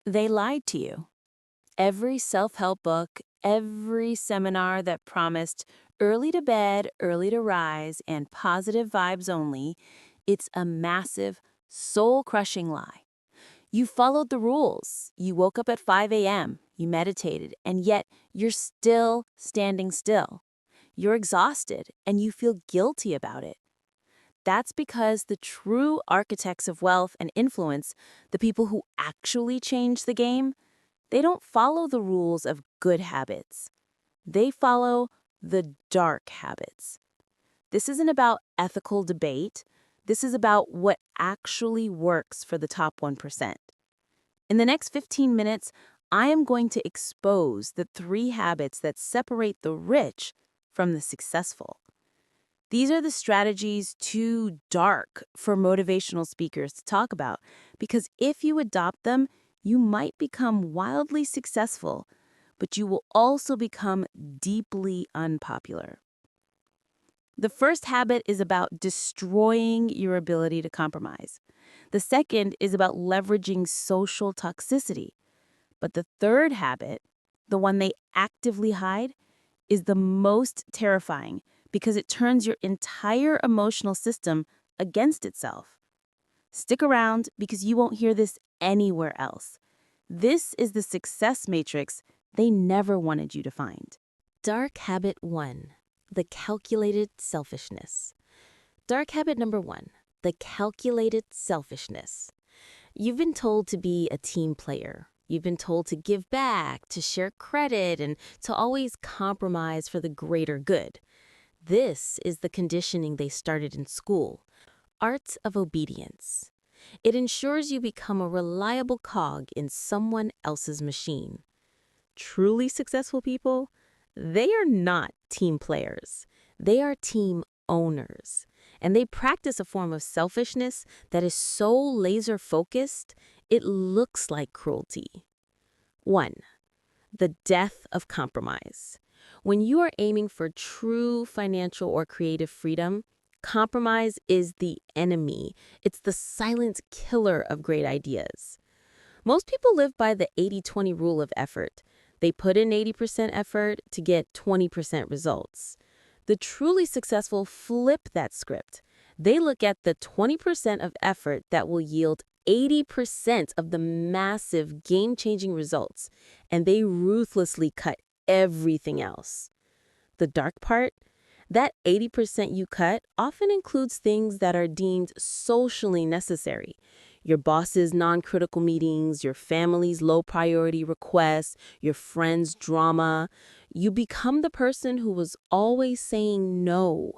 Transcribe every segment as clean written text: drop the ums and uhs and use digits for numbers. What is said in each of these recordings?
They lied to you. Every self-help book, every seminar that promised early to bed, early to rise, and positive vibes only, it's a massive, soul-crushing lie. You followed the rules. You woke up at 5 a.m., you meditated, and yet you're still standing still. You're exhausted, and you feel guilty about it. That's because the true architects of wealth and influence, the people who actually change the game, they don't follow the rules of good habits. They follow the dark habits. This isn't about ethical debate. This is about what actually works for the top 1%. In the next 15 minutes, I am going to expose the 3 habits that separate the rich from the successful. These are the strategies too dark for motivational speakers to talk about, because if you adopt them, you might become wildly successful, but you will also become deeply unpopular. The first habit is about destroying your ability to compromise. The second is about leveraging social toxicity. But the third habit, the one they actively hide, is the most terrifying because it turns your entire emotional system against itself. Stick around because you won't hear this anywhere else. This is the success matrix they never wanted you to find. Dark habit 1, the calculated selfishness. Dark habit number 1, the calculated selfishness. You've been told to be a team player. You've been told to give back, to share credit, and to always compromise for the greater good. This is the conditioning they started in school. Art of obedience. It ensures you become a reliable cog in someone else's machine. Truly successful people, they are not team players. They are team owners. And they practice a form of selfishness that is so laser-focused, it looks like cruelty. 1. The death of compromise. When you are aiming for true financial or creative freedom, compromise is the enemy. It's the silent killer of great ideas. Most people live by the 80-20 rule of effort. They put in 80% effort to get 20% results. The truly successful flip that script. They look at the 20% of effort that will yield 80% of the massive game-changing results, and they ruthlessly cut everything else. The dark part? That 80% you cut often includes things that are deemed socially necessary. Your boss's non-critical meetings, your family's low-priority requests, your friend's drama. You become the person who was always saying no.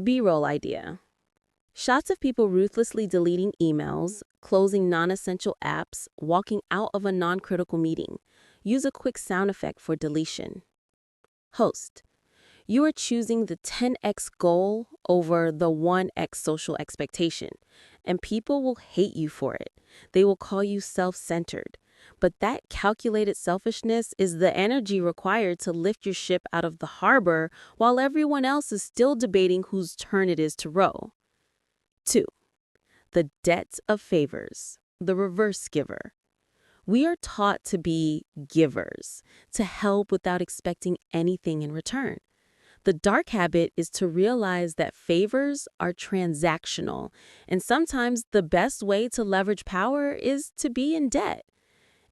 B-roll idea. Shots of people ruthlessly deleting emails, closing non-essential apps, walking out of a non-critical meeting. Use a quick sound effect for deletion. Host. You are choosing the 10x goal over the 1x social expectation, and people will hate you for it. They will call you self-centered. But that calculated selfishness is the energy required to lift your ship out of the harbor while everyone else is still debating whose turn it is to row. 2. The debt of favors, the reverse giver. We are taught to be givers, to help without expecting anything in return. The dark habit is to realize that favors are transactional, and sometimes the best way to leverage power is to be in debt.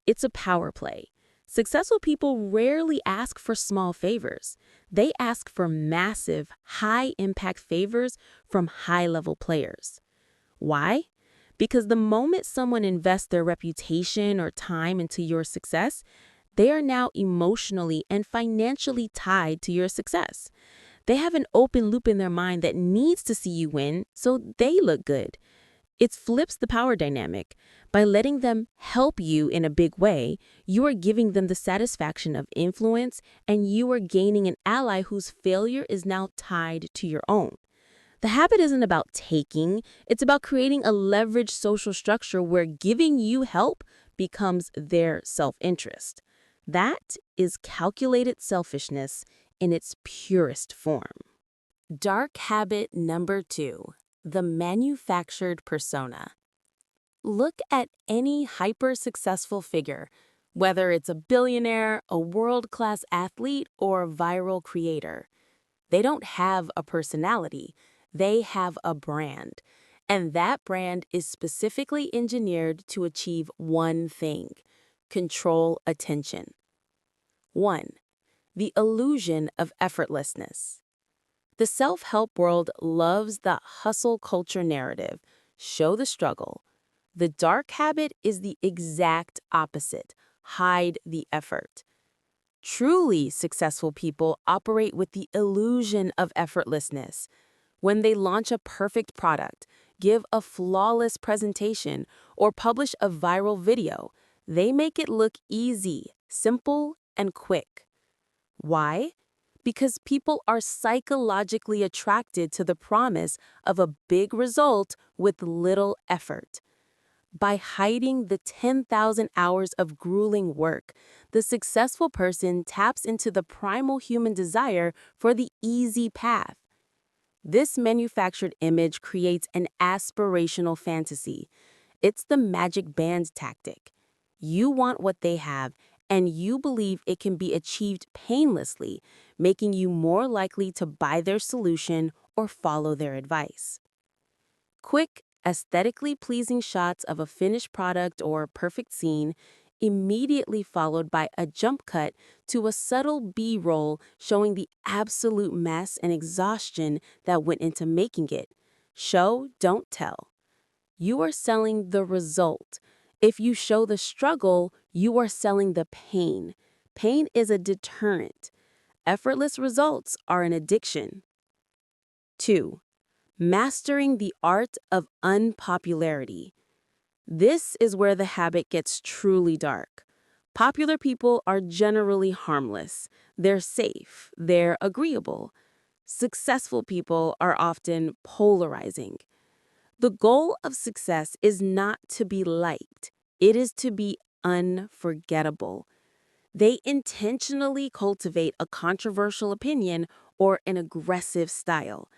It's a power play. Successful people rarely ask for small favors. They ask for massive, high-impact favors from high-level players. Why? Because the moment someone invests their reputation or time into your success, they are now emotionally and financially tied to your success. They have an open loop in their mind that needs to see you win, so they look good. It flips the power dynamic. By letting them help you in a big way, you are giving them the satisfaction of influence, and you are gaining an ally whose failure is now tied to your own. The habit isn't about taking, it's about creating a leveraged social structure where giving you help becomes their self-interest. That is calculated selfishness in its purest form. Dark habit number 2, the manufactured persona. Look at any hyper-successful figure, whether it's a billionaire, a world-class athlete, or a viral creator. They don't have a personality, they have a brand. And that brand is specifically engineered to achieve one thing: control attention. 1. The illusion of effortlessness. The self-help world loves the hustle culture narrative. Show the struggle. The dark habit is the exact opposite. Hide the effort. Truly successful people operate with the illusion of effortlessness. When they launch a perfect product, give a flawless presentation, or publish a viral video, they make it look easy, simple, and quick. Why? Because people are psychologically attracted to the promise of a big result with little effort. By hiding the 10,000 hours of grueling work, the successful person taps into the primal human desire for the easy path. This manufactured image creates an aspirational fantasy. It's the magic band tactic. You want what they have, and you believe it can be achieved painlessly, making you more likely to buy their solution or follow their advice. Quick, aesthetically pleasing shots of a finished product or perfect scene, immediately followed by a jump cut to a subtle B-roll showing the absolute mess and exhaustion that went into making it. Show, don't tell. You are selling the result. If you show the struggle, you are selling the pain. Pain is a deterrent. Effortless results are an addiction. 2. Mastering the art of unpopularity. This is where the habit gets truly dark. Popular people are generally harmless. They're safe. They're agreeable. Successful people are often polarizing. The goal of success is not to be liked. It is to be unforgettable. They intentionally cultivate a controversial opinion or an aggressive style.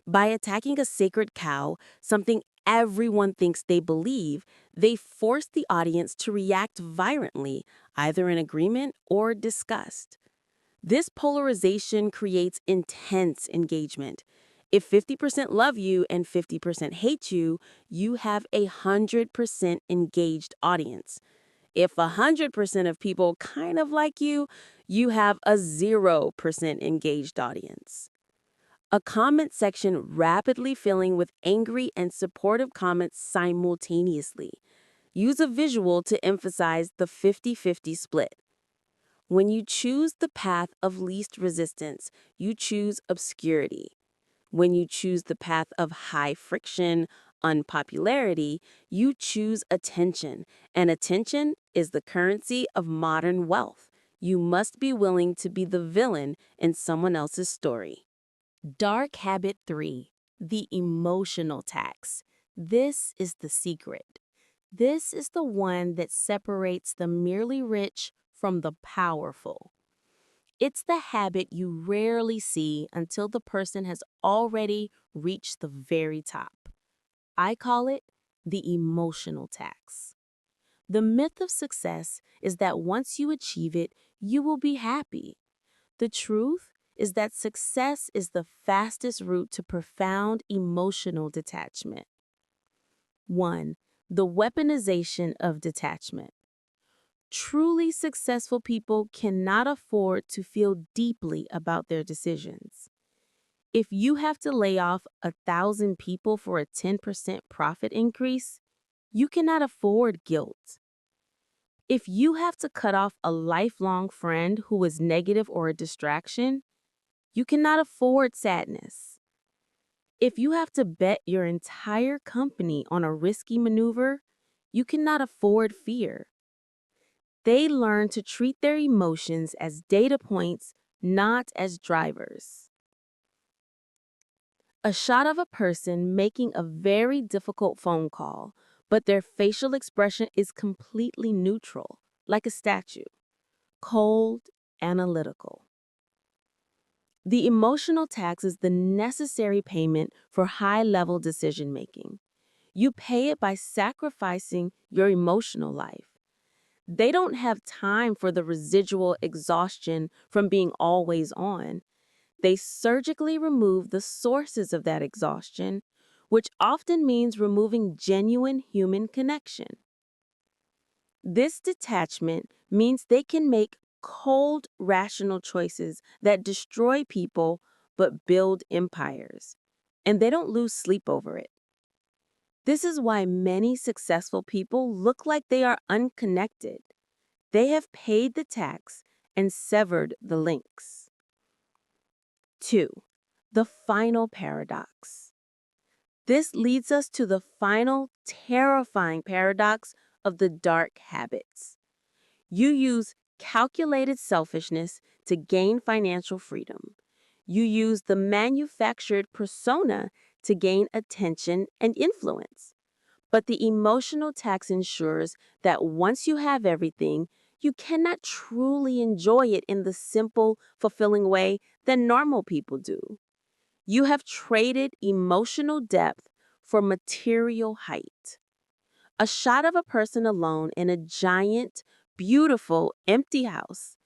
By attacking a sacred cow, something everyone thinks they believe, they force the audience to react violently, either in agreement or disgust. This polarization creates intense engagement. If 50% love you and 50% hate you, you have a 100% engaged audience. If 100% of people kind of like you have a 0% engaged audience. A comment section rapidly filling with angry and supportive comments simultaneously. Use a visual to emphasize the 50-50 split. When you choose the path of least resistance, you choose obscurity. When you choose the path of high friction, unpopularity, you choose attention, and attention is the currency of modern wealth. You must be willing to be the villain in someone else's story. Dark habit 3, the emotional tax. This is the secret. This is the one that separates the merely rich from the powerful. It's the habit you rarely see until the person has already reached the very top. I call it the emotional tax. The myth of success is that once you achieve it, you will be happy. The truth is that success is the fastest route to profound emotional detachment. 1. The weaponization of detachment. Truly successful people cannot afford to feel deeply about their decisions. If you have to lay off 1,000 people for a 10% profit increase, you cannot afford guilt. If you have to cut off a lifelong friend who is negative or a distraction, you cannot afford sadness. If you have to bet your entire company on a risky maneuver, you cannot afford fear. They learn to treat their emotions as data points, not as drivers. A shot of a person making a very difficult phone call, but their facial expression is completely neutral, like a statue, cold, analytical. The emotional tax is the necessary payment for high-level decision-making. You pay it by sacrificing your emotional life. They don't have time for the residual exhaustion from being always on. They surgically remove the sources of that exhaustion, which often means removing genuine human connection. This detachment means they can make cold, rational choices that destroy people but build empires, and they don't lose sleep over it. This is why many successful people look like they are unconnected. They have paid the tax and severed the links. 2. The final paradox. This leads us to the final terrifying paradox of the dark habits. You use calculated selfishness to gain financial freedom. You use the manufactured persona to gain attention and influence. But the emotional tax ensures that once you have everything, you cannot truly enjoy it in the simple, fulfilling way that normal people do. You have traded emotional depth for material height. A shot of a person alone in a giant, beautiful, empty house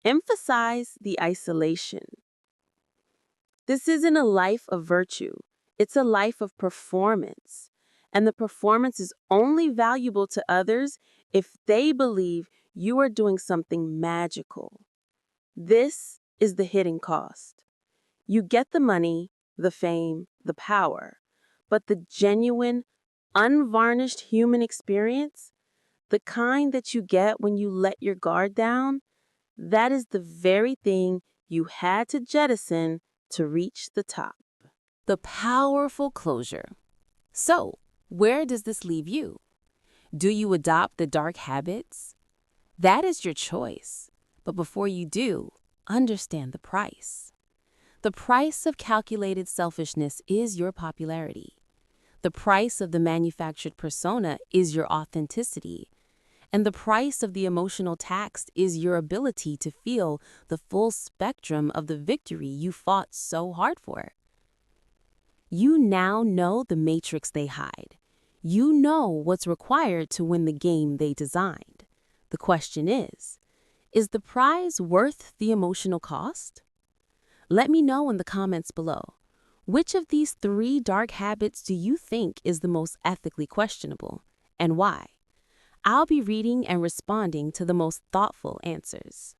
emphasize the isolation. This isn't a life of virtue. It's a life of performance. And the performance is only valuable to others if they believe you are doing something magical. This is the hidden cost. You get the money, the fame, the power, but the genuine, unvarnished human experience, the kind that you get when you let your guard down, that is the very thing you had to jettison to reach the top. The powerful closure. So, where does this leave you? Do you adopt the dark habits? That is your choice. But before you do, understand the price. The price of calculated selfishness is your popularity. The price of the manufactured persona is your authenticity. And the price of the emotional tax is your ability to feel the full spectrum of the victory you fought so hard for. You now know the matrix they hide. You know what's required to win the game they designed. The question is the prize worth the emotional cost? Let me know in the comments below. Which of these 3 dark habits do you think is the most ethically questionable, and why? I'll be reading and responding to the most thoughtful answers.